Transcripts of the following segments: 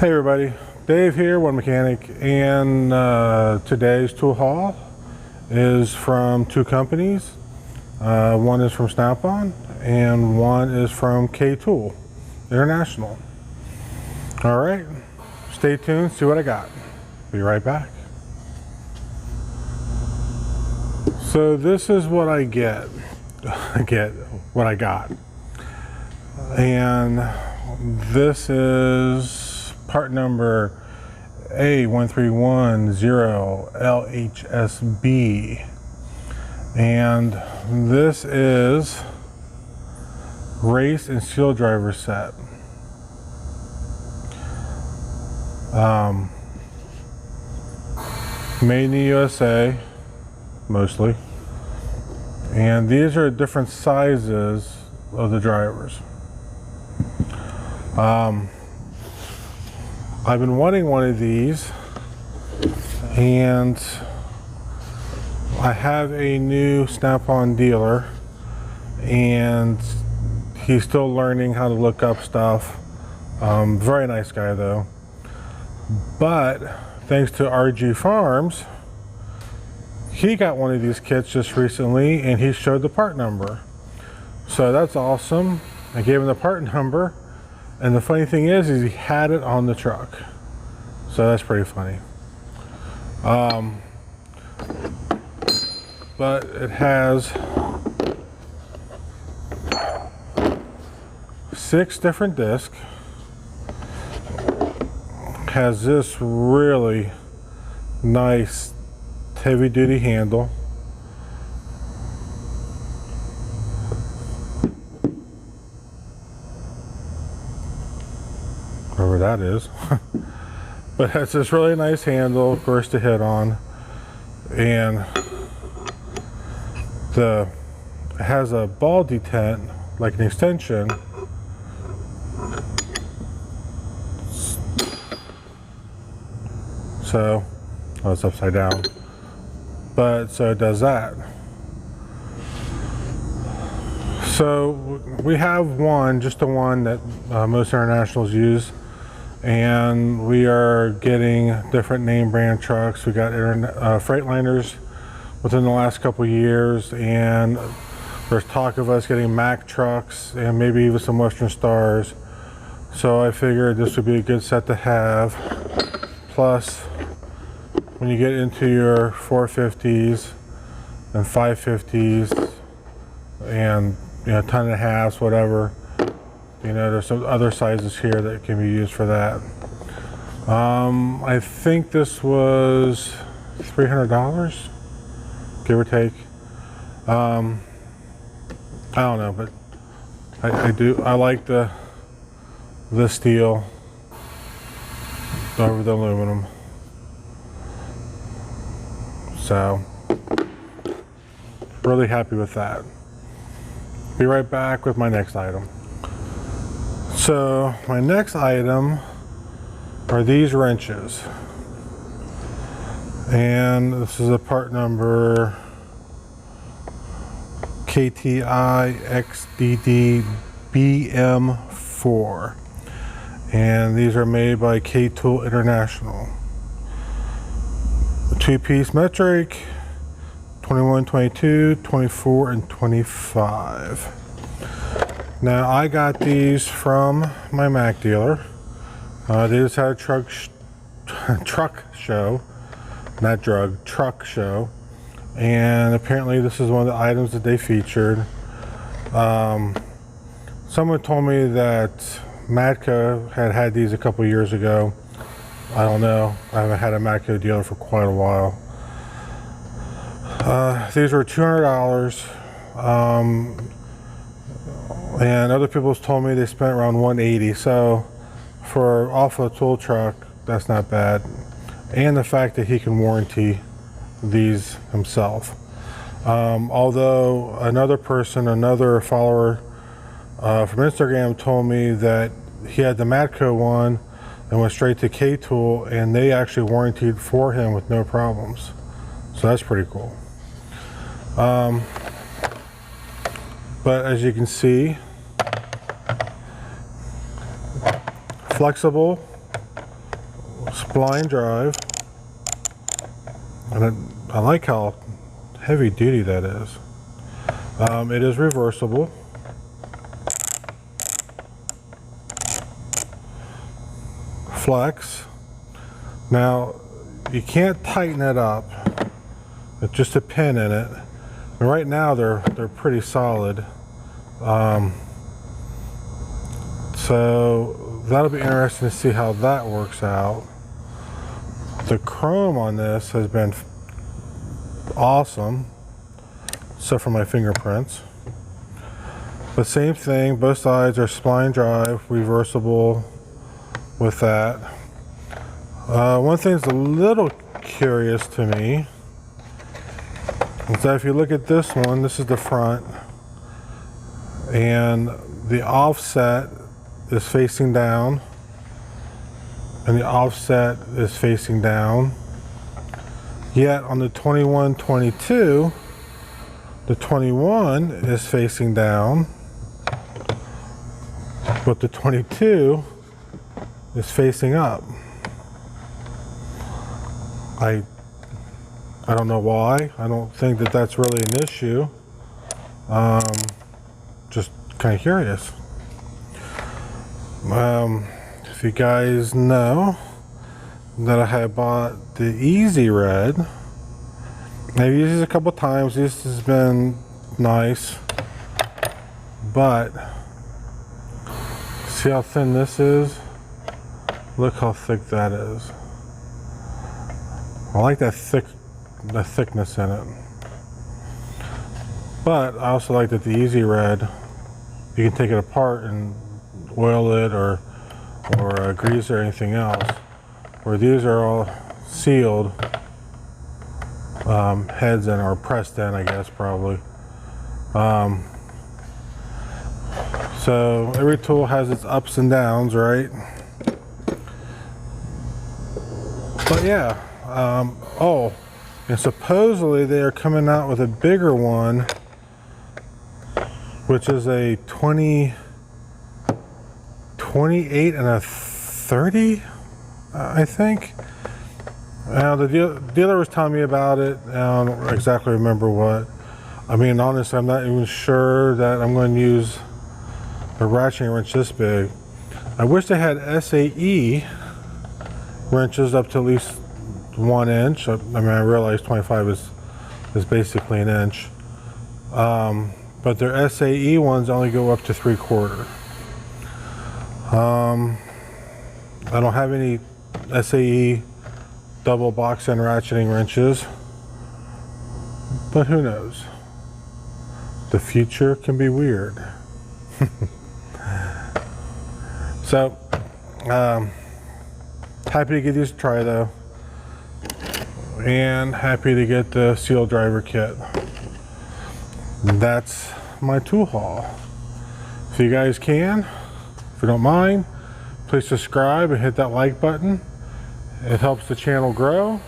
Hey everybody, Dave here, One Mechanic, and today's tool haul is from two companies. One is from SnapOn and one is from KTool International. All right, stay tuned, see what I got. Be right back. So this is what I get. What I got. And this is part number A1310LHSB, and this is race and seal driver set. Made in the USA, mostly, and these are different sizes of the drivers. I've been wanting one of these, and I have a new SnapOn dealer, and he's still learning how to look up stuff. Very nice guy though. But thanks to RG Farms, he got one of these kits just recently, and he showed the part number. So that's awesome. I gave him the part number. And the funny thing is he had it on the truck. So that's pretty funny. But it has 6 different discs. Has this really nice heavy duty handle. Wherever that is. But it has this really nice handle, of course, to hit on, and it has a ball detent, like an extension. So, oh, it's upside down. But so it does that. So we have one, just the one that most internationals use. And we are getting different name brand trucks. We got Freightliners within the last couple years, and there's talk of us getting Mack trucks and maybe even some Western Stars. So I figured this would be a good set to have. Plus, when you get into your 450s and 550s and ton and a halves, whatever, there's some other sizes here that can be used for that. I think this was $300, give or take. I don't know, but I like the steel over the aluminum. So, really happy with that. Be right back with my next item. So my next item are these wrenches, and this is a part number KTI-XDD-BM4, and these are made by KTool International. 2-piece metric, 21, 22, 24, and 25. Now I got these from my Mack dealer. They just had a truck show, not drug, truck show. And apparently this is one of the items that they featured. Someone told me that Matco had these a couple years ago. I don't know, I haven't had a Matco dealer for quite a while. These were $200. And other people told me they spent around $180. So for off a tool truck, that's not bad. And the fact that he can warranty these himself. Although another follower from Instagram told me that he had the Matco one and went straight to KTool, and they actually warranted for him with no problems. So that's pretty cool. But as you can see, flexible, spline drive, and I like how heavy duty that is. It is reversible. Flex. Now you can't tighten it up. It's just a pin in it. And right now they're pretty solid. So that'll be interesting to see how that works out. The chrome on this has been awesome, except for my fingerprints. But same thing, both sides are spline drive, reversible with that. One thing that's a little curious to me is that if you look at this one, this is the front, and the offset is facing down, and the offset is facing down. Yet on the 21-22, the 21 is facing down, but the 22 is facing up. I don't know why. I don't think that that's really an issue. Just kind of curious. If you guys know that I have bought the Easy Red. I've used this a couple times. This has been nice, but see how thin this is? Look how thick that is. I like that thickness in it. But I also like that the Easy Red, you can take it apart and oil it or grease or anything else. Where these are all sealed heads in, or pressed in, I guess, probably. So every tool has its ups and downs, right? But yeah, oh, and supposedly they are coming out with a bigger one, which is a 28 and a 30, I think. Now the dealer was telling me about it, and I don't exactly remember what. I mean, honestly, I'm not even sure that I'm going to use a ratcheting wrench this big. I wish they had SAE wrenches up to at least 1 inch. I mean, I realize 25 is basically an inch. But their SAE ones only go up to 3/4. I don't have any SAE double box end ratcheting wrenches, but who knows? The future can be weird. So, happy to give these a try though, and happy to get the seal driver kit. That's my tool haul. If you guys can, if you don't mind, please subscribe and hit that like button. It helps the channel grow.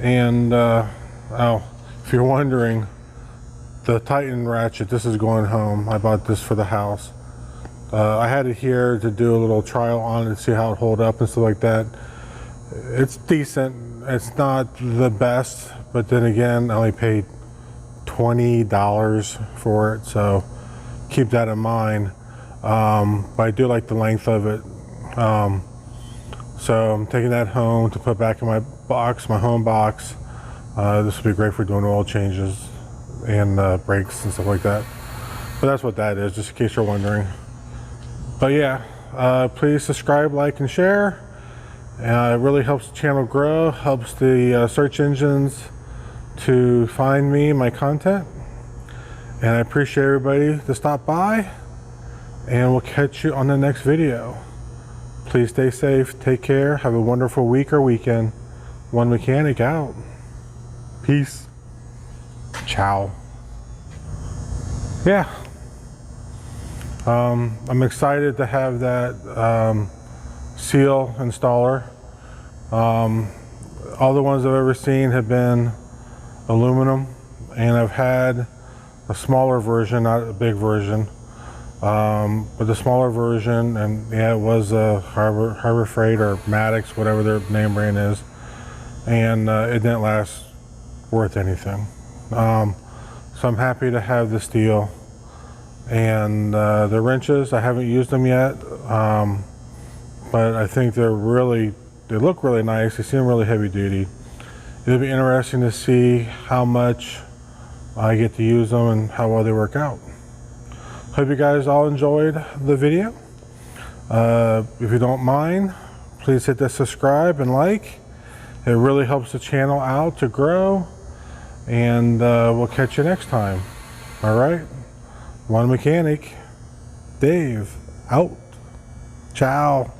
And oh, if you're wondering, the Titan ratchet, this is going home. I bought this for the house. I had it here to do a little trial on it, see how it hold up and stuff like that. It's decent. It's not the best, but then again, I only paid $20 for it, so keep that in mind. But I do like the length of it. So I'm taking that home to put back in my box, my home box. This would be great for doing oil changes and brakes and stuff like that. But that's what that is, just in case you're wondering. But yeah, please subscribe, like, and share. It really helps the channel grow, helps the search engines to find me, my content. And I appreciate everybody to stop by, and we'll catch you on the next video. Please stay safe, take care, have a wonderful week or weekend. One Mechanic out. Peace. Ciao. Yeah. I'm excited to have that seal installer. All the ones I've ever seen have been aluminum, and I've had a smaller version, not a big version. But the smaller version, and yeah, it was Harbor Freight or Maddox, whatever their name brand is, and it didn't last worth anything. So I'm happy to have this deal. And the wrenches, I haven't used them yet, but I think they look really nice. They seem really heavy duty. It'll be interesting to see how much I get to use them and how well they work out. Hope you guys all enjoyed the video. If you don't mind, please hit the subscribe and like. It really helps the channel out to grow. And we'll catch you next time. All right? One Mechanic, Dave, out. Ciao.